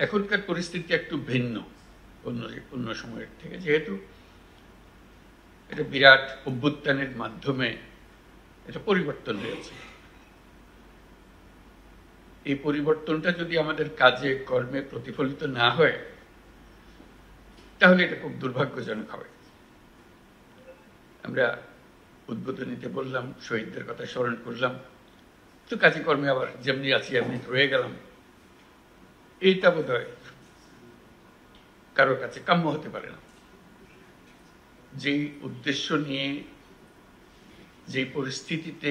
এখনকার পরিস্থিতি একটু ভিন্ন অন্য সময়ের থেকে, যেহেতু এটা বিরাট অভ্যুত্থানের মাধ্যমে এটা পরিবর্তন হয়েছে। এই পরিবর্তনটা যদি আমাদের কাজে কর্মে প্রতিফলিত না হয় তাহলে এটা খুব দুর্ভাগ্যজনক হবে। আমরা উদ্বোধনীতে বললাম, শহীদদের কথা স্মরণ করলাম, তো কাজে কর্মে আবার যেমনি আছি এমনি রয়ে গেলাম। এইটা বোধ হয় কারোর কাছে কাম্য হতে পারে না। যেই উদ্দেশ্য নিয়ে, যে পরিস্থিতিতে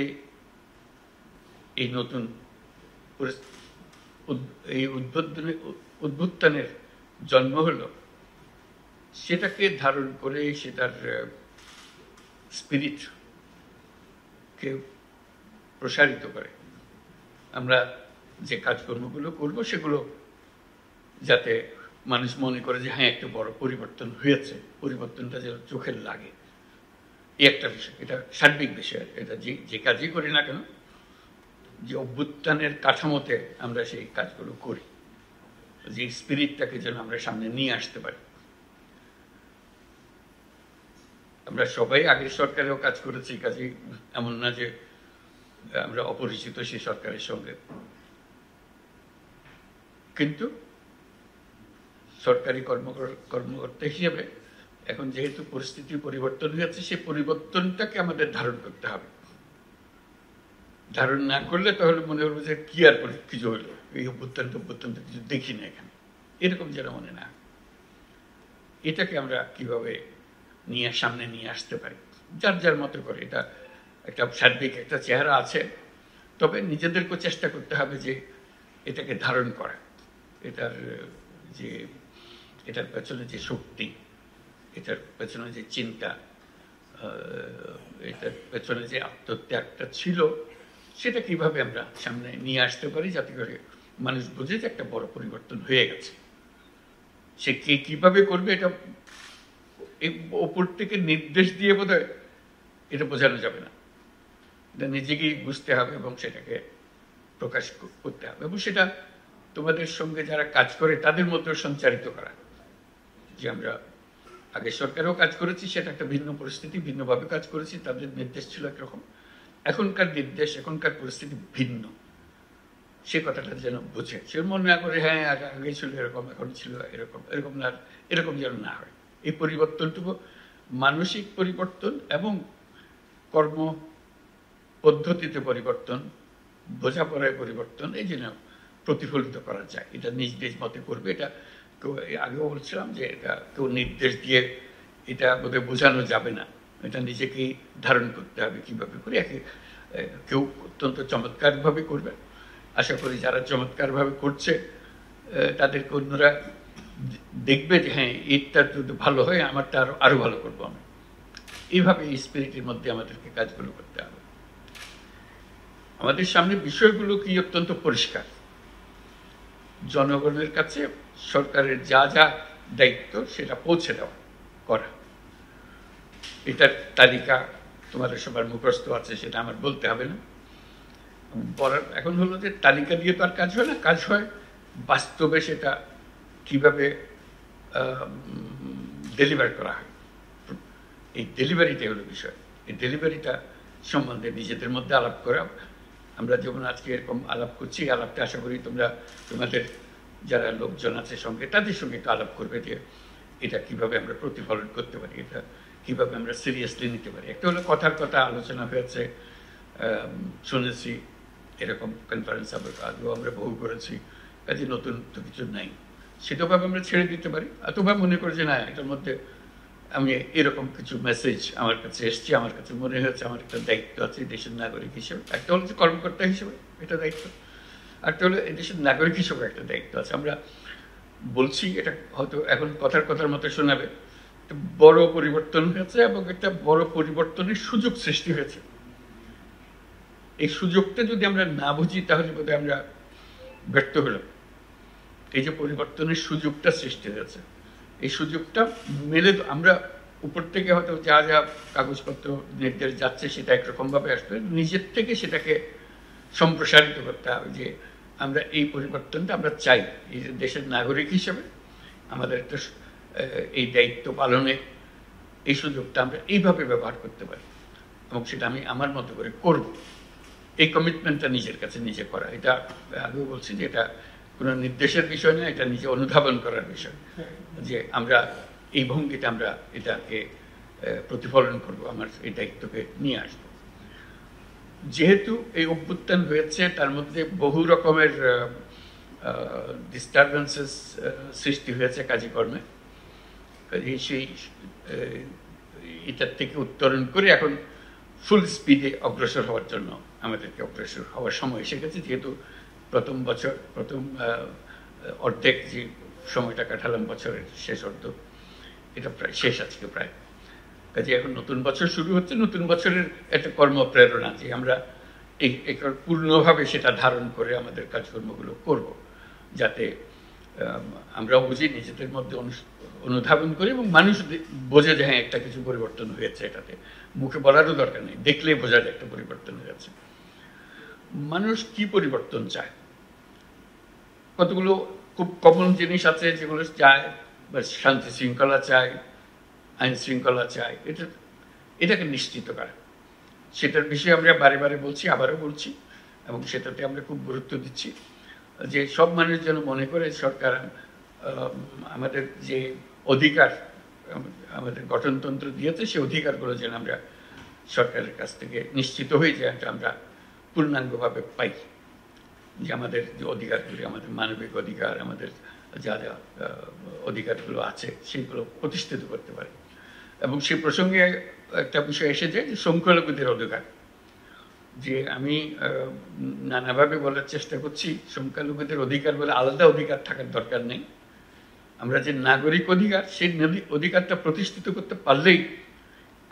এই নতুন এই উদ্বোধনের জন্ম হলো, সেটাকে ধারণ করে সেটার স্পিরিটকে প্রসারিত করে আমরা যে কাজকর্মগুলো করব সেগুলো যাতে মানুষ মনে করে যে হ্যাঁ একটা বড় পরিবর্তন হয়েছে, পরিবর্তনটা যেন চোখের লাগে, এই একটা বিষয়। এটা সার্বিক বিষয়। এটা যে কাজই করি না কেন, যে অভ্যুত্থানের কাঠামোতে আমরা সেই কাজগুলো করি, যে স্পিরিটটাকে যেন আমরা সামনে নিয়ে আসতে পারি। আমরা সবাই আগের সরকারেও কাজ করেছি, কাজে এমন না যে আমরা অপরিচিত সেই সরকারের সঙ্গে। কিন্তু সরকারি কর্মকর্তা হিসেবে এখন যেহেতু পরিস্থিতির পরিবর্তন হয়েছে, সেই পরিবর্তনটাকে আমাদের ধারণ করতে হবে। ধারণ না করলে তাহলে মনে হলো যে কি আর কিছু হলো, এই অভ্যুত্থান কিছু দেখি না এখানে, এরকম যেন মনে না। এটাকে আমরা কিভাবে সামনে নিয়ে আসতে পারি যার যার মতো করে। এটা একটা সার্বিক একটা চেহারা আছে, তবে নিজেদেরকেও চেষ্টা করতে হবে যে এটাকে ধারণ করা, এটার পেছনে যে শক্তি, এটার পেছনে যে চিন্তা, এটার পেছনে যে আত্মত্যাগটা ছিল, সেটা কিভাবে আমরা সামনে নিয়ে আসতে পারি যাতে করে মানুষ বুঝে যে একটা বড় পরিবর্তন হয়ে গেছে। সে কিভাবে করবে এটা ওপর থেকে নির্দেশ দিয়ে বোধহয় এটা বোঝানো যাবে না। এটা নিজেকেই বুঝতে হবে এবং সেটাকে প্রকাশ করতে হবে, এবং সেটা তোমাদের সঙ্গে যারা কাজ করে তাদের মধ্যেও সঞ্চারিত করা। যে আমরা আগে সরকারেও কাজ করেছি, সেটা একটা ভিন্ন পরিস্থিতি, ভিন্নভাবে কাজ করেছি, তাদের নির্দেশ ছিল একরকম, এখনকার নির্দেশ, এখনকার পরিস্থিতি ভিন্ন। সে কথাটা যেন বুঝে, সে মনে না করে হ্যাঁ আগে ছিল এরকম, এখন ছিল এরকম, এরকম যেন না হয়। এই পরিবর্তনটুকু মানসিক পরিবর্তন এবং কর্ম পদ্ধতিতে পরিবর্তন, বোঝাপড়ায় পরিবর্তন, এই জন্য প্রতিফলিত করা যায়। এটা নিজ নিজ মতে করবে। এটা কেউ, আগেও বলছিলাম যে এটা কেউ নির্দেশ দিয়ে এটা বোধহয় বোঝানো যাবে না, এটা নিজেকেই ধারণ করতে হবে কীভাবে করে। কেউ অত্যন্ত চমৎকারভাবে করবে, আশা করি যারা চমৎকারভাবে করছে তাদেরকে অন্যরা দেখবে যে হ্যাঁ এটা যদি ভালো হয় আমারটা আরো ভালো করবো আমি। এইভাবে এই স্পিরিটের মধ্যে আমাদেরকে কাজগুলো করতে হবে। আমাদের সামনে বিষয়গুলো কি অত্যন্ত পরিষ্কার। জনগণের কাছে সরকারের যা যা দায়িত্ব সেটা পৌঁছে দেওয়া করা, এটার তালিকা তোমাদের সবার মুখস্থ আছে, সেটা আমার বলতে হবে না। এখন হলো যে তালিকা দিয়ে তো আর কাজ হয় না, কাজ হয় বাস্তবে সেটা কিভাবে ডেলিভার করা হয়। এই ডেলিভারিটাই হলো বিষয়। এই ডেলিভারিটা সম্বন্ধে নিজেদের মধ্যে আলাপ করা। আমরা যেমন আজকে এরকম আলাপ করছি, আলাপটা আশা করি তোমাদের যারা লোকজন আছে সঙ্গে, তাদের সঙ্গে একটু আলাপ করবে যে এটা কিভাবে আমরা প্রতিফলন করতে পারি, এটা কিভাবে আমরা সিরিয়াসলি নিতে পারি। একটা হলো কথার কথা আলোচনা হয়েছে, শুনেছি, এরকম কনফারেন্স আগেও আমরা বহু করেছি, কাজে নতুন তো কিছু নাই, সেটাভাবে আমরা ছেড়ে দিতে পারি। অথবা মনে করি যে না, এটার মধ্যে আমি এরকম কিছু মেসেজ আমার কাছে এসছে, আমার কাছে মনে হয়েছে আমার একটা দায়িত্ব আছে দেশের নাগরিক হিসেবে। একটা হলো যে কর্মকর্তা হিসেবে এটা দায়িত্ব, একটা হলো দেশের নাগরিক হিসেবে একটা দায়িত্ব আছে। আমরা বলছি, এটা হয়তো এখন কথার মতো শোনাবে, বড় পরিবর্তন হয়েছে এবং একটা বড় পরিবর্তনের সুযোগ সৃষ্টি হয়েছে। এই সুযোগটা যদি আমরা না বুঝি তাহলে বোধহয় আমরা ব্যর্থ হলাম। এই যে পরিবর্তনের সুযোগটা সৃষ্টি হয়েছে, এই সুযোগটা মেলে আমরা উপর থেকে হয়তো যা যা কাগজপত্র নির্দেশ যাচ্ছে সেটা একরকমভাবে আসবে, নিজের থেকে সেটাকে সম্প্রসারিত করতে হবে। যে আমরা এই পরিবর্তনটা আমরা চাই। এই যে দেশের নাগরিক হিসেবে আমাদের একটা এই দায়িত্ব পালনে এই সুযোগটা আমরা এইভাবে ব্যবহার করতে পারি, এবং সেটা আমি আমার মতো করে করব। এই কমিটমেন্টটা নিজের কাছে নিজে করা, এটা আগেও বলছি যে এটা কোনো নির্দেশের বিষয় না, এটা নিজে অনুধাবন করার বিষয়, যে আমরা এই ভঙ্গিতে আমরা এটাকে প্রতিফলন করব, আমার এই দায়িত্বকে নিয়ে আসব। যেহেতু এই অভ্যুত্থান হয়েছে, তার মধ্যে বহু রকমের ডিস্টারবেন্সেস সৃষ্টি হয়েছে কাজকর্মে, সেই এটার থেকে উত্তরণ করে এখন ফুল স্পিডে অগ্রসর হওয়ার জন্য আমাদেরকে অগ্রসর হওয়ার সময় এসে গেছে। যেহেতু প্রথম অর্ধেক যে সময়টা কাটালাম, বছরের শেষ অর্ধ, এটা প্রায় শেষ আজকে প্রায়। কাজে এখন নতুন বছর শুরু হচ্ছে, নতুন বছরের একটা কর্মপ্রেরণা যে আমরা পূর্ণভাবে সেটা ধারণ করে আমাদের কাজকর্মগুলো করব, যাতে আমরাও বুঝি, নিজেদের মধ্যে অনুধাবন করি এবং মানুষ বোঝে যে হ্যাঁ একটা কিছু পরিবর্তন হয়েছে। এটাতে মুখে বলারও দরকার নেই, দেখলেই বোঝা যায় একটা পরিবর্তন হয়েছে। মানুষ কি পরিবর্তন চায়? কতগুলো খুব কমন জিনিস আছে যেগুলো চায়, বা শান্তি শৃঙ্খলা চায়, আইন শৃঙ্খলা চায়, এটাকে নিশ্চিত করা। সেটার বিষয়ে আমরা বারে বারে বলছি, আবারও বলছি, এবং সেটাতে আমরা খুব গুরুত্ব দিচ্ছি যে সব মানুষ যেন মনে করে সরকার আমাদের যে অধিকার আমাদের গঠনতন্ত্র দিয়েছে, সেই অধিকারগুলো যেন আমরা সরকারের কাছ থেকে নিশ্চিত হয়ে যায়, আমরা পূর্ণাঙ্গভাবে পাই। যে আমাদের যে অধিকারগুলি, আমাদের মানবিক অধিকার, আমাদের যা যা অধিকারগুলো আছে, সেগুলো প্রতিষ্ঠিত করতে পারে। এবং সেই প্রসঙ্গে একটা বিষয় এসে যায় যে সংখ্যালঘুদের অধিকার, যে আমি নানাভাবে বলার চেষ্টা করছি, সংখ্যালঘুদের অধিকার বলে আলাদা অধিকার থাকার দরকার নেই। আমরা যে নাগরিক অধিকার, সেই অধিকারটা প্রতিষ্ঠিত করতে পারলেই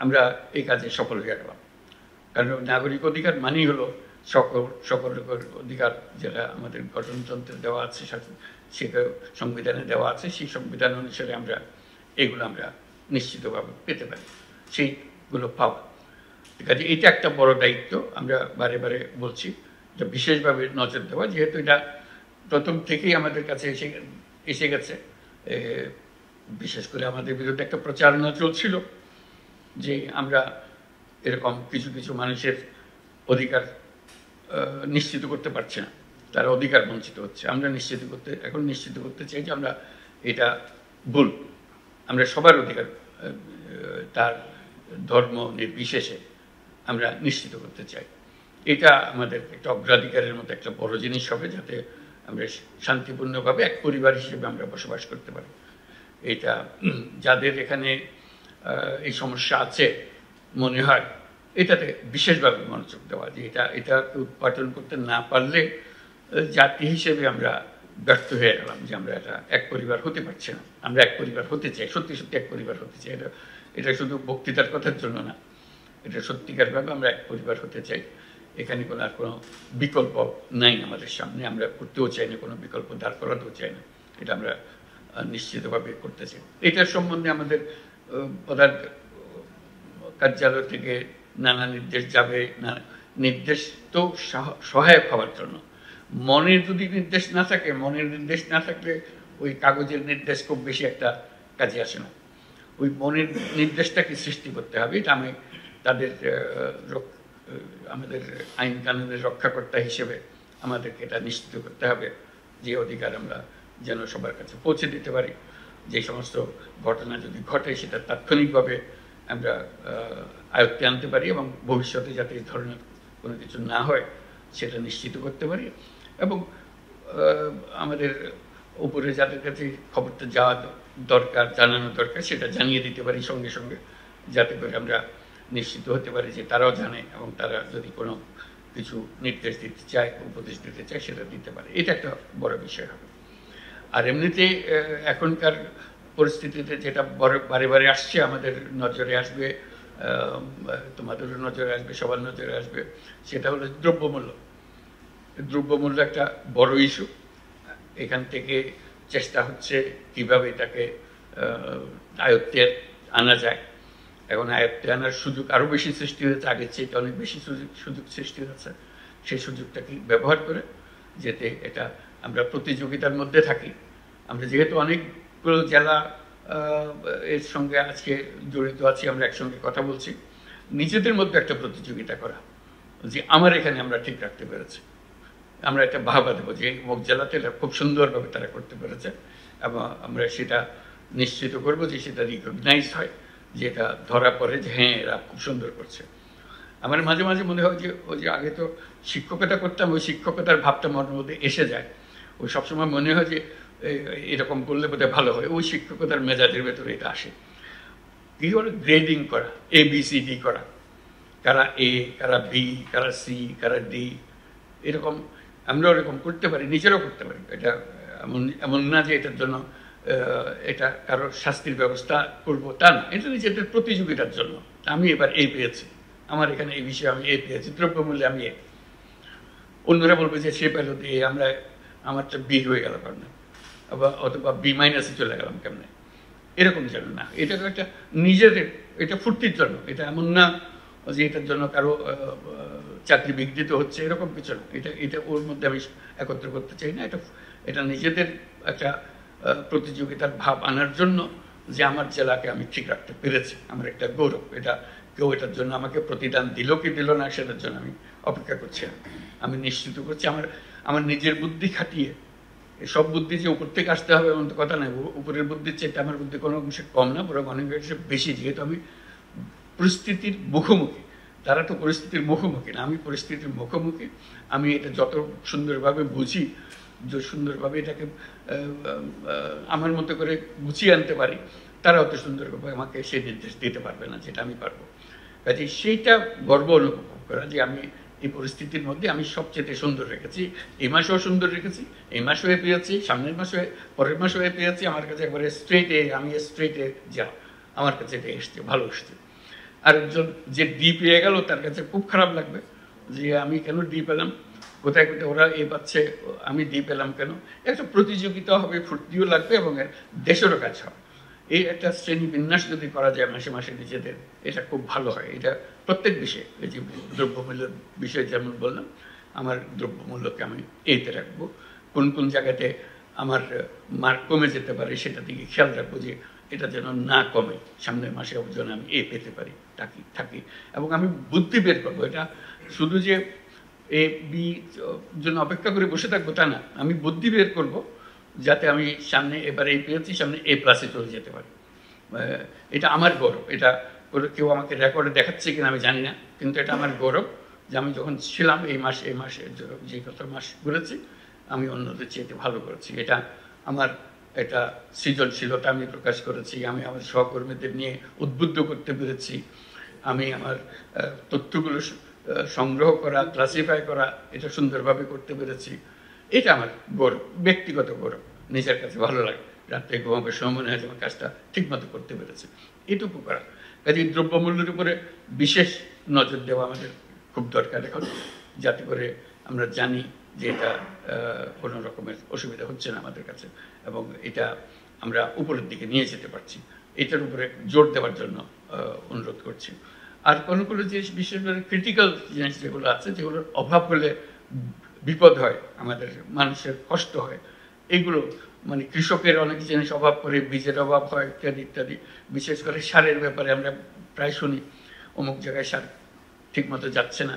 আমরা এই কাজে সফল হয়ে গেলাম। কারণ নাগরিক অধিকার মানেই হলো সকল অধিকার, যেটা আমাদের গঠনতন্ত্রে দেওয়া আছে, সেটা সংবিধানে দেওয়া আছে, সেই সংবিধান অনুসারে আমরা এগুলো আমরা নিশ্চিতভাবে পেতে পারি, সেইগুলো পাওয়া। কাজে এটা একটা বড় দায়িত্ব, আমরা বারে বারে বলছি, এটা বিশেষভাবে নজর দেওয়া, যেহেতু এটা প্রথম থেকেই আমাদের কাছে এসে গেছে। বিশেষ করে আমাদের বিরুদ্ধে একটা প্রচারণা চলছিল যে আমরা এরকম কিছু কিছু মানুষের অধিকার নিশ্চিত করতে পারছি না, তারা অধিকার বঞ্চিত হচ্ছে। আমরা এখন নিশ্চিত করতে চাই যে আমরা এটা ভুল, আমরা সবার অধিকার, তার ধর্ম নির্বিশেষে আমরা নিশ্চিত করতে চাই। এটা আমাদের একটা অগ্রাধিকারের মতো একটা বড় জিনিস হবে, যাতে আমরা শান্তিপূর্ণভাবে এক পরিবার হিসেবে আমরা বসবাস করতে পারি। এটা যাদের এখানে এই সমস্যা আছে মনে হয়, এটাতে বিশেষভাবে মনোযোগ দেওয়া, যে এটা উৎপাদন করতে না পারলে জাতি হিসেবে আমরা ব্যর্থ হয়ে গেলাম, যে আমরা এটা এক পরিবার হতে পারছি না। আমরা এক পরিবার হতে চাই, সত্যি সত্যি এক পরিবার হতে চাই। এটা শুধু বক্তৃতার কথার জন্য না, এটা সত্যিকারভাবে আমরা এক পরিবার হতে চাই। এখানে আর কোনো বিকল্প নাই আমাদের সামনে, আমরা করতেও চাই না, কোনো বিকল্প দাঁড় করাতেও চাই না, এটা আমরা নিশ্চিতভাবে করতে চাই। এটার সম্বন্ধে আমাদের প্রধান কার্যালয় থেকে নানা নির্দেশ যাবে, নির্দেশ তো সহায়ক হওয়ার জন্য। মনের যদি নির্দেশ না থাকে, মনের নির্দেশ না থাকলে ওই কাগজের নির্দেশ খুব বেশি একটা কাজে আসে না। ওই মনের নির্দেশটাকে সৃষ্টি করতে হবে। এটা আমি তাদের আমাদের আইন কানুনের রক্ষাকর্তা হিসেবে আমাদেরকে এটা নিশ্চিত করতে হবে যে অধিকার আমরা যেন সবার কাছে পৌঁছে দিতে পারি। যে সমস্ত ঘটনা যদি ঘটে, সেটা তাৎক্ষণিকভাবে আমরা আয়ত্তে আনতে পারি, এবং ভবিষ্যতে যাতে এই ধরনের কোনো কিছু না হয় সেটা নিশ্চিত করতে পারি, এবং আমাদের উপরে যাদের কাছে খবরটা যাওয়া দরকার, জানানো দরকার, সেটা জানিয়ে দিতে পারি সঙ্গে সঙ্গে, যাতে করে আমরা নিশ্চিত হতে পারি যে তারাও জানে, এবং তারা যদি কোনো কিছু নির্দেশ দিতে চায়, উপদেশ দিতে চায়, সেটা দিতে পারে। এটা একটা বড় বিষয় হবে। আর এমনিতে এখনকার পরিস্থিতিতে যেটা বারে বারে আসছে, আমাদের নজরে আসবে, তোমাদেরও নজরে আসবে, সবার নজরে আসবে, সেটা হলো দ্রব্যমূল্য। দ্রব্যমূল্য একটা বড় ইস্যু। এখান থেকে চেষ্টা হচ্ছে কিভাবে এটাকে আয়ত্তে আনা যায়। এখন আয়ত্তে আনার সুযোগ আরও বেশি সৃষ্টি হয়েছে, আগের চেয়ে অনেক বেশি সুযোগ সৃষ্টি হয়েছে। সেই সুযোগটাকে ব্যবহার করে যেতে এটা আমরা প্রতিযোগিতার মধ্যে থাকি। আমরা যেহেতু অনেকগুলো জেলা এর সঙ্গে আজকে জড়িত আছি, আমরা একসঙ্গে কথা বলছি, নিজেদের মধ্যে একটা প্রতিযোগিতা করা যে আমার এখানে আমরা ঠিক রাখতে পেরেছি, আমরা একটা বাহবা দেবো যে অমুক জেলাতে এটা খুব সুন্দরভাবে তারা করতে পেরেছে, এবং আমরা সেটা নিশ্চিত করব যে সেটা রিকগনাইজ হয়, যে এটা ধরা পড়ে যে হ্যাঁ এরা খুব সুন্দর করছে। আমার মাঝে মাঝে মনে হয় যে ওই যে আগে তো শিক্ষকতা করতাম, ওই শিক্ষকতার ভাবটা মনের মধ্যে এসে যায়, ওই সবসময় মনে হয় যে এরকম করলে বোধহয় ভালো হয়, ওই শিক্ষকতার মেজাজের ভেতরে এটা আসে। কি করে গ্রেডিং করা, ABCD করা, কারা A, কারা B, কারা C, কারা D, এরকম আমরা ওরকম করতে পারি, নিজেরাও করতে পারি। এটা এমন না যে এটার জন্য এটা কারোর শাস্তির ব্যবস্থা করব তা না, এটা নিজেদের প্রতিযোগিতার জন্য। আমি এবার A পেয়েছি, আমার এখানে এই বিষয়ে আমি A পেয়েছি, দ্রব্যমূল্যে আমি A, অন্যরা বলবে যে সে পেল দিয়ে আমরা আমারটা B হয়ে গেল কেমন, অথবা B- চলে গেলাম কেমনে, এরকম যেন না। এটা একটা নিজেদের, এটা ফুর্তির জন্য, এটা এমন না যে এটার জন্য কারো চাকরি বিঘ্নিত হচ্ছে, এরকম কিছু না। এটা ওর মধ্যে আমি একত্র করতে চাই না। এটা নিজেদের একটা প্রতিযোগিতার ভাব আনার জন্য, যে আমার জেলাকে আমি ঠিক রাখতে পেরেছি, আমার একটা গৌরব। এটা কেউ এটার জন্য আমাকে প্রতিদান দিল কি দিল না সেটার জন্য আমি অপেক্ষা করছি না, আমি নিশ্চিত করছি আমার নিজের বুদ্ধি খাটিয়ে। সব বুদ্ধি যে উপর থেকে আসতে হবে এমন তো কথা নাই, উপরের বুদ্ধির চেয়ে আমার বুদ্ধি কোনো অংশে কম না, বরং অনেক অংশে বেশি, যেহেতু আমি পরিস্থিতির মুখোমুখি। তারা তো পরিস্থিতির মুখোমুখি না, আমি পরিস্থিতির মুখোমুখি। আমি এটা যত সুন্দরভাবে বুঝি, যে সুন্দরভাবে এটাকে আমার মতো করে গুছিয়ে আনতে পারি, তারা অত সুন্দরভাবে আমাকে সেই নির্দেশ দিতে পারবে না যেটা আমি পারবো। কাজে সেইটা গর্ব অনুভব করা যে আমি এই পরিস্থিতির মধ্যে আমি সবচেয়ে সুন্দর রেখেছি। এই মাসেও সুন্দর রেখেছি, এই মাসেও পেয়েছি, সামনের মাসে, পরের মাসেও পেয়েছি। আমার কাছে একবারে স্ট্রেটে, আমি স্ট্রেটে যা, আমার কাছে এটা এসছে, ভালো এসছে। আরেকজন যে ডি পেয়ে গেল তার কাছে খুব খারাপ লাগবে যে আমি কেন ডি পেলাম, কোথায় কোথায় ওরা এ পাচ্ছে, আমি ডি পেলাম কেন। একটা প্রতিযোগিতা হবে, ফুর্তিও লাগবে, এবং দেশেরও কাজ হবে। এই একটা শ্রেণী বিন্যাস যদি করা যায় মাসে মাসে নিজেদের, এটা খুব ভালো হয়। এটা প্রত্যেক বিষয়ে, এই যে দ্রব্যমূল্যের বিষয়ে যেমন বললাম, আমার দ্রব্যমূল্যকে আমি এতে রাখবো, কোন কোন জায়গাতে আমার মার্ক কমে যেতে পারে সেটা দিকে খেয়াল রাখবো, যে এটা যেন না কমে, সামনের মাসে যেন আমি পেতে পারি থাকি। এবং আমি বুদ্ধি বের করবো, এটা শুধু যে B জন্য অপেক্ষা করে বসে থাকবো তা না, আমি বুদ্ধি বের করবো যাতে আমি সামনে এবার পেয়েছি, সামনে A+ চলে যেতে পারি। এটা আমার গৌরব। এটা কেউ আমাকে রেকর্ডে দেখাচ্ছে কিনা আমি জানি না, কিন্তু এটা আমার গৌরব যে আমি যখন ছিলাম এই মাসে যে কত মাস ঘুরেছি, আমি অন্যদের চেয়ে ভালো করেছি। এটা আমার একটা সৃজনশীলতা আমি প্রকাশ করেছি, আমি আমার সহকর্মীদের নিয়ে উদ্বুদ্ধ করতে পেরেছি, আমি আমার তথ্যগুলো সংগ্রহ করা, ক্লাসিফাই করা, এটা সুন্দরভাবে করতে পেরেছি। এটা আমার গৌরব, ব্যক্তিগত গৌরব, নিজের কাছে ভালো লাগে। রাত্রে ঘুমাবার সময় মনে হয় যে আমার কাজটা ঠিকমতো করতে পেরেছে, এটুকু করা। কাজে দ্রব্যমূল্যের উপরে বিশেষ নজর দেওয়া আমাদের খুব দরকার এখন, যাতে করে আমরা জানি যে এটা কোনো রকমের অসুবিধা হচ্ছে না আমাদের কাছে, এবং এটা আমরা উপরের দিকে নিয়ে যেতে পারছি। এটার উপরে জোর দেওয়ার জন্য অনুরোধ করছি। আর কোনো কোনো জিনিস, বিশেষ করে ক্রিটিক্যাল জিনিস যেগুলো আছে, যেগুলোর অভাব হলে বিপদ হয়, আমাদের মানুষের কষ্ট হয়, এগুলো মানে কৃষকের অনেক জিনিস অভাব করে, বীজের অভাব হয় ইত্যাদি ইত্যাদি। বিশেষ করে সারের ব্যাপারে আমরা প্রায় শুনি অমুক জায়গায় সার ঠিকমতো যাচ্ছে না,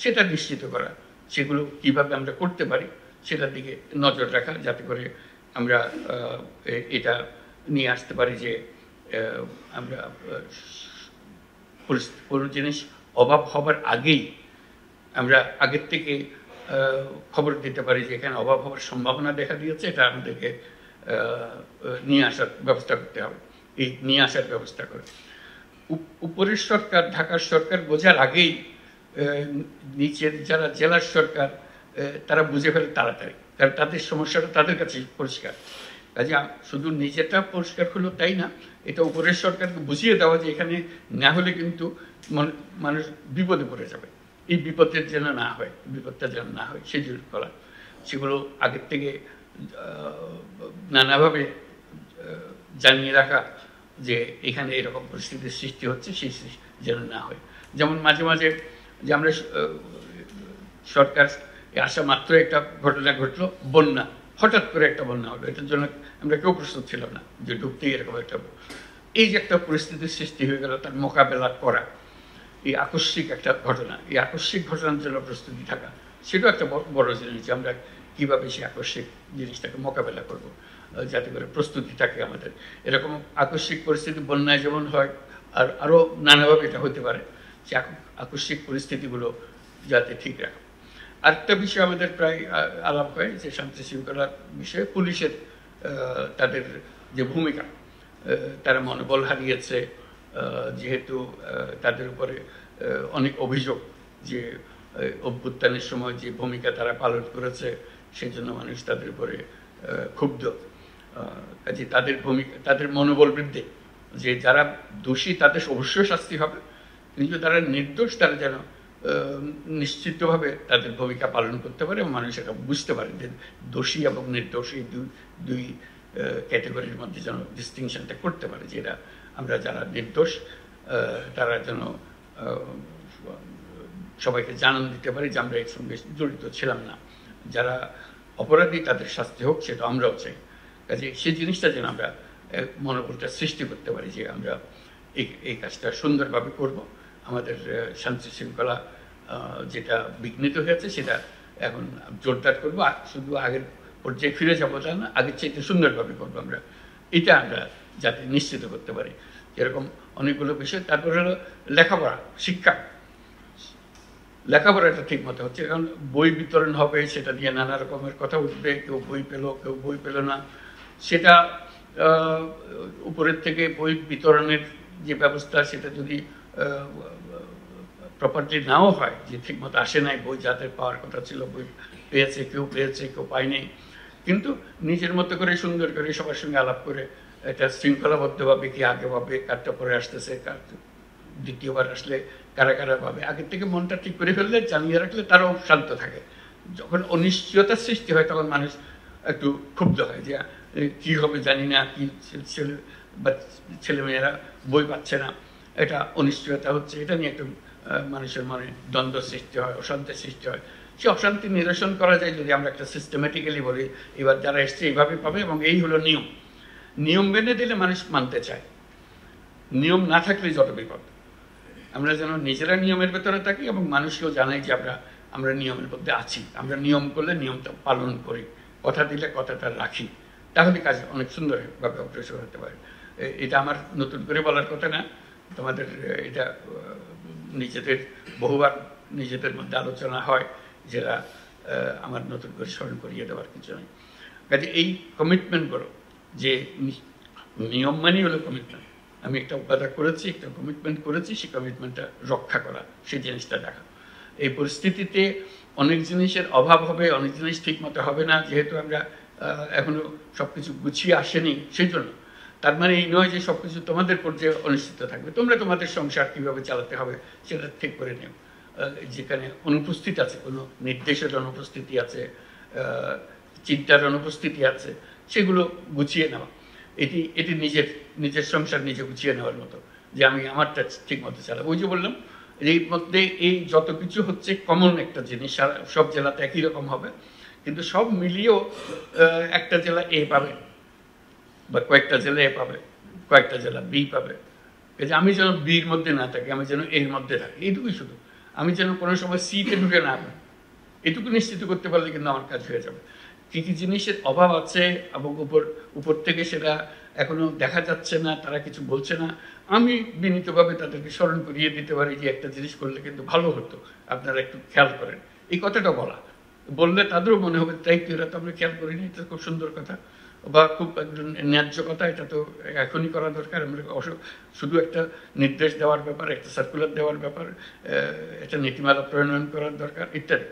সেটা নিশ্চিত করা, সেগুলো কিভাবে আমরা করতে পারি সেটার দিকে নজর রাখা, যাতে করে আমরা এটা নিয়ে আসতে পারি যে আমরা কোনো জিনিস অভাব হবার আগেই আমরা আগের থেকে খবর দিতে পারি যে এখানে অভাব হওয়ার সম্ভাবনা দেখা দিয়েছে, এটা আমাদেরকে নিয়ে আসার ব্যবস্থা করতে হবে। এই নিয়ে আসার ব্যবস্থা করে উপরের সরকার, ঢাকার সরকার বোঝার আগেই নিচের যারা জেলার সরকার তারা বুঝে ফেলে তাড়াতাড়ি, কারণ তাদের সমস্যাটা তাদের কাছে পরিষ্কার। কাজে শুধু নিজেটা পরিষ্কার হলো তাই না, এটা উপরের সরকারকে বুঝিয়ে দেওয়া যে এখানে না হলে কিন্তু মানুষ বিপদে পড়ে যাবে, এই বিপদের যেন না হয়, বিপদটা যেন না হয় সেগুলো করা, সেগুলো আগের থেকে নানাভাবে জানিয়ে রাখা যে এখানে এরকম পরিস্থিতির সৃষ্টি হচ্ছে, সেই যেন না হয়। যেমন মাঝে মাঝে যে আমরা সরকার আসা মাত্র একটা ঘটনা ঘটলো, বন্যা, হঠাৎ করে একটা বন্যা হলো, এটার জন্য আমরা কেউ প্রস্তুত ছিলাম না যে ঢুকতেই এরকম একটা, এই যে একটা পরিস্থিতির সৃষ্টি হয়ে গেল, তার মোকাবেলা করা, এই আকস্মিক একটা ঘটনা, এই আকস্মিক ঘটনার জন্য প্রস্তুতি থাকা, সেটাও একটা বড় জিনিস যে আমরা কীভাবে সেই আকস্মিক জিনিসটাকে মোকাবেলা করব, যাতে করে প্রস্তুতি থাকে আমাদের। এরকম আকস্মিক পরিস্থিতি বন্যায় যেমন হয়, আর আরও নানাভাবে এটা হতে পারে, যে আকস্মিক পরিস্থিতিগুলো যাতে ঠিক রাখা। আরেকটা বিষয় আমাদের প্রায় আলাপ হয় যে শান্তি শৃঙ্খলার বিষয়ে পুলিশের তাদের যে ভূমিকা, তারা মনোবল হারিয়েছে, যেহেতু তাদের উপরে অনেক অভিযোগ যে অভ্যুত্থানের সময় যে ভূমিকা তারা পালন করেছে সেই জন্য মানুষ তাদের উপরে ক্ষুব্ধ। কাজে তাদের ভূমিকা, তাদের মনোবল বৃদ্ধি, যে যারা দোষী তাদের অবশ্যই শাস্তি হবে, কিন্তু যারা নির্দোষ তারা যেন নিশ্চিতভাবে তাদের ভূমিকা পালন করতে পারে এবং মানুষ এটা বুঝতে পারে যে দোষী এবং নির্দোষ এই দুই ক্যাটাগরির মধ্যে যেন ডিস্টিংশনটা করতে পারে, যে এরা আমরা যারা নির্দোষ তারা যেন সবাইকে জানান দিতে পারি যে আমরা এর সঙ্গে জড়িত ছিলাম না, যারা অপরাধী তাদের শাস্তি হোক সেটা আমরাও চাই। কাজে সেই জিনিসটা যেন আমরা মনোবলটা সৃষ্টি করতে পারি যে আমরা এই কাজটা সুন্দরভাবে করব, আমাদের শান্তি শৃঙ্খলা যেটা বিঘ্নিত হয়েছে সেটা এখন জোরদার করবো, শুধু আগের পর্যায়ে ফিরে যাবো তা না, আগের চাইতে সুন্দরভাবে করবো আমরা, এটা আমরা যাতে নিশ্চিত করতে পারি। এরকম অনেকগুলো বিষয়। তারপর হলো লেখাপড়া, শিক্ষা, লেখাপড়াটা ঠিক মতো হচ্ছে, কারণ বই বিতরণ হবে, সেটা নিয়ে নানা রকমের কথা উঠবে, কেউ বই পেল কেউ বই পেল না, সেটা উপরের থেকে বই বিতরণের যে ব্যবস্থা সেটা যদি প্রপারলি নাও হয়, যে ঠিক মতো আসে নাই বই, যাদের পাওয়ার কথা ছিল বই পেয়েছে কেউ পায়নি, কিন্তু নিজের মতো করে সুন্দর করে সবার সঙ্গে আলাপ করে এটা শৃঙ্খলাবদ্ধভাবে কি আগে পাবে, কারটা পরে আসতেছে, কার দ্বিতীয়বার আসলে কারা কারা পাবে, আগের থেকে মনটা ঠিক করে ফেললে, জানিয়ে রাখলে তারাও শান্ত থাকে। যখন অনিশ্চয়তার সৃষ্টি হয় তখন মানুষ একটু ক্ষুব্ধ হয় যে কি হবে জানি না, কি ছেলেমেয়েরা বই পাচ্ছে না, এটা অনিশ্চয়তা হচ্ছে, এটা নিয়ে একটু মানুষের মনে দ্বন্দ্ব সৃষ্টি হয়, অশান্তির সৃষ্টি হয়। সে অশান্তি নিরসন করা যায় যদি আমরা একটা সিস্টেমেটিক্যালি বলি এবার যারা এসছে এইভাবে পাবে এবং এই হলো নিয়ম, নিয়ম মেনে দিলে মানুষ মানতে চায়, নিয়ম না থাকলে যত বিপদ। আমরা যেন নিজেরা নিয়মের ভেতরে থাকি এবং মানুষকেও জানাই যে আমরা নিয়মের মধ্যে আছি, আমরা নিয়ম করলে নিয়মটা পালন করি, কথা দিলে কথাটা রাখি, তাহলে কাজ অনেক সুন্দরভাবে অগ্রসর হতে পারে। এটা আমার নতুন করে বলার কথা না, তোমাদের এটা নিজেদের বহুবার নিজেদের মধ্যে আলোচনা হয়, যেটা আমার নতুন করে স্মরণ করিয়ে দেওয়ার কিছু নেই। কাজে এই কমিটমেন্টগুলো, যে নিয়ম মানি হলো কমিটমেন্ট, আমি একটা উপাদান করেছি, একটা কমিটমেন্ট করেছি, সেই কমিটমেন্টটা রক্ষা করা, সেই জিনিসটা দেখা। এই পরিস্থিতিতে অনেক জিনিসের অভাব হবে, অনেক জিনিস ঠিক মতো হবে না, যেহেতু আমরা এখনো সবকিছু গুছিয়ে আসেনি, সেই জন্য। তার মানে এই নয় যে সবকিছু তোমাদের পর্যায়ে অনিশ্চিত থাকবে, তোমরা তোমাদের সংসার কিভাবে চালাতে হবে সেটা ঠিক করে নিও। যেখানে অনুপস্থিত আছে, কোনো নির্দেশের অনুপস্থিতি আছে, চিন্তার অনুপস্থিতি আছে, সেগুলো গুছিয়ে নেওয়া, এটি নিজের সংসার নিজে গুছিয়ে নেওয়ার মতো, যে আমি আমারটা ঠিক মতো চালাবো। ওই যে বললাম এর মধ্যে এই যত কিছু হচ্ছে কমন একটা জিনিস, সব জেলাতে একই রকম হবে, কিন্তু সব মিলিয়েও একটা জেলা এ পাবে বা কয়েকটা জেলা এ পাবে, কয়েকটা জেলা বি পাবে। এই যে আমি যেন বির মধ্যে না থাকি, আমি যেন এর মধ্যে থাকি, এইটুকুই শুধু। আমি যেন কোনো সময় সিতে ঢুকে না পাই, এটুকু নিশ্চিত করতে পারলে কিন্তু আমার কাজ হয়ে যাবে। কী কী জিনিসের অভাব আছে এবং উপর থেকে সেটা এখনো দেখা যাচ্ছে না, তারা কিছু বলছে না, আমি বিনীতভাবে তাদেরকে স্মরণ করিয়ে দিতে পারি যে একটা জিনিস করলে কিন্তু ভালো হতো, আপনারা একটু খেয়াল করেন, এই কথাটা বললে তাদেরও মনে হবে তাই তো, এরা তো আমরা খেয়াল করিনি, এটা খুব সুন্দর কথা বা খুব একজন ন্যায্য কথা, এটা তো এখনই করা দরকার। আমরা শুধু একটা নির্দেশ দেওয়ার ব্যাপার, একটা সার্কুলার দেওয়ার ব্যাপার, একটা নীতিমালা প্রণয়ন করার দরকার ইত্যাদি।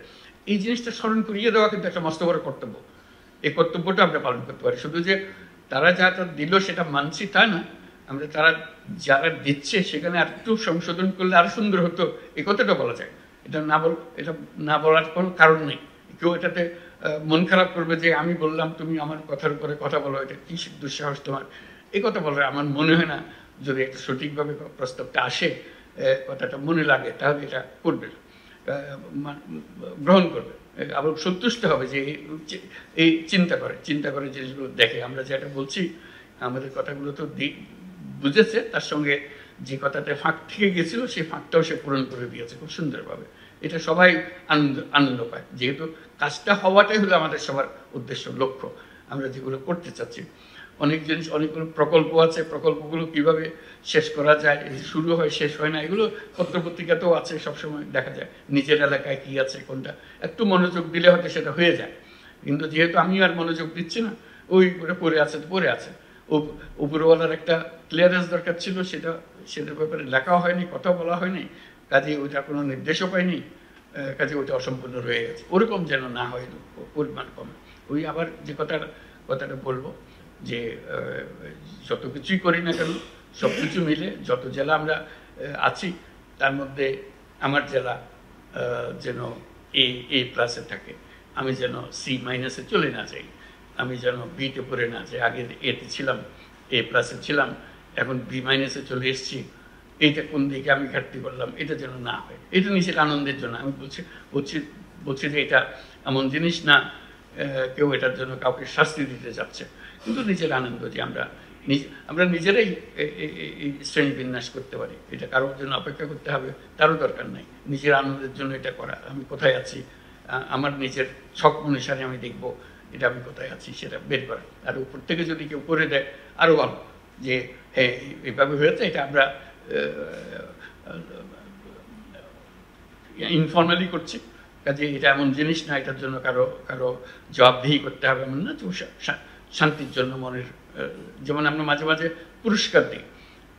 এই জিনিসটা স্মরণ করিয়ে দেওয়া কিন্তু একটা মস্ত বড় কর্তব্য। এই কর্তব্যটা আমরা পালন করতে পারি, শুধু যে তারা যা দিল সেটা মানছি তা না, আমরা তারা যারা দিচ্ছে সেখানে আর একটু সংশোধন করলে আরো সুন্দর হতো, এই কথাটা বলা যায়। এটা না বলার কোনো কারণ নেই। কেউ এটাতে মন খারাপ করবে যে আমি বললাম তুমি আমার কথার উপরে কথা বলো, এটা কি দুঃসাহস তোমার, এই কথা বলে আমার মনে হয় না। যদি একটা সঠিকভাবে প্রস্তাবটা আসে, কথাটা মনে লাগে, তাহলে এটা করবে, গ্রহণ করবে। আবার সন্তুষ্ট হবে যে এই চিন্তা করে জিনিসগুলো দেখে। আমরা যেটা বলছি আমাদের কথাগুলো তো বুঝেছে, তার সঙ্গে যে কথাটা ফাঁক থেকে গেছিল সেই ফাঁকটাও সে পূরণ করে দিয়েছে খুব সুন্দরভাবে। এটা সবাই আনন্দ পায়, যেহেতু কাজটা হওয়াটাই হলো আমাদের সবার উদ্দেশ্য, লক্ষ্য। আমরা যেগুলো করতে চাচ্ছি, অনেক জিনিস, অনেকগুলো প্রকল্প আছে, প্রকল্পগুলো কিভাবে শেষ করা যায়, শুরু হয় শেষ হয় না, এগুলো পত্রপত্রিকাতেও আছে, সবসময় দেখা যায় নিজের এলাকায় কি আছে কোনটা, একটু মনোযোগ দিলে হয়তো সেটা হয়ে যায়। কিন্তু যেহেতু আমি আর মনোযোগ দিচ্ছি না, ওই পড়ে আছে তো পড়ে আছে। উপরওয়ালার একটা ক্লিয়ারেন্স দরকার ছিল, সেটার ব্যাপারে লেখাও হয়নি, কথা বলা হয়নি, কাজে ওইটা কোনো নির্দেশও পাইনি, কাজে ওইটা অসম্পূর্ণ রয়ে গেছে। ওরকম যেন না হয়, পরিমাণ কম। ওই আবার যে কথাটা বলবো যে যত কিছুই করি না কেন, সব কিছু মিলে যত জেলা আমরা আছি তার মধ্যে আমার জেলা যেন A+ থাকে, আমি যেন C- চলে না যাই, আমি যেন বিতে পড়ে না যাই। আগে এতে ছিলাম, A+ ছিলাম, এখন B- চলে এসেছি। এইটা কোন দিকে আমি ঘাটতি করলাম, এটা যেন না হয়। এটা নিজের আনন্দের জন্য আমি বলছি যে এটা এমন জিনিস না কেউ এটার জন্য কাউকে শাস্তি দিতে যাচ্ছে, কিন্তু নিজের আনন্দ যে আমরা নিজেরাই এই শ্রেণী বিন্যাস করতে পারি। এটা কারোর জন্য অপেক্ষা করতে হবে তারও দরকার নাই, নিজের আনন্দের জন্য এটা করা। আমি কোথায় আছি, আমার নিজের ছক অনুসারে আমি দেখব এটা আমি কোথায় আছি, সেটা বের করা। আর উপর থেকে যদি কেউ করে দেয় আরও ভালো, যে হ্যাঁ এইভাবে হয়েছে, এটা আমরা ইনফর্মালি করছি, কাজে এটা এমন জিনিস না এটার জন্য কারো জবাবদিহি করতে হবে, এমন না। শান্তির জন্য মনের, যেমন আমরা মাঝে মাঝে পুরস্কার দিই,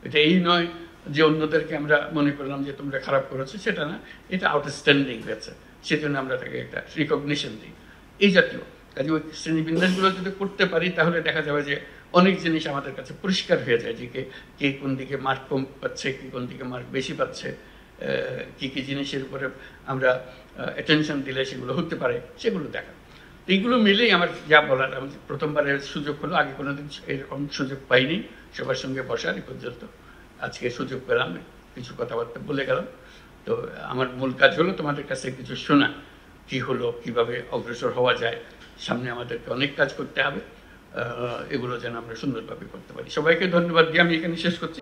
এটা এই নয় যে অন্যদেরকে আমরা মনে করলাম যে তোমরা খারাপ করেছো, সেটা না, এটা আউটস্ট্যান্ডিং হয়েছে, সেজন্য আমরা তাকে একটা রিকগনিশন দিই, এই জাতীয়। কাজে ওই শ্রেণীবিন্যাসগুলো যদি করতে পারি তাহলে দেখা যাবে যে অনেক জিনিস আমাদের কাছে পরিষ্কার হয়ে যায়, যে কে কোন দিকে মার্ক কম পাচ্ছে, কে কোন দিকে মার্ক বেশি পাচ্ছে, কী কী জিনিসের উপরে আমরা অ্যাটেনশন দিলে সেগুলো হতে পারে, সেগুলো দেখা। এইগুলো মিলেই আমার যা বলার, আমি প্রথমবারের সুযোগ হলো, আগে কোনোদিন এরকম সুযোগ পাইনি সবার সঙ্গে বসার। এই পর্যন্ত আজকে সুযোগ পেলাম, কিছু কথাবার্তা বলে গেলাম। তো আমার মূল কাজ হলো তোমাদের কাছে কিছু শোনা, কি হলো, কিভাবে অগ্রসর হওয়া যায়, সামনে আমাদেরকে অনেক কাজ করতে হবে, এগুলো যেন আমরা সুন্দরভাবে করতে পারি। সবাইকে ধন্যবাদ দিয়ে আমি এখানে শেষ করছি।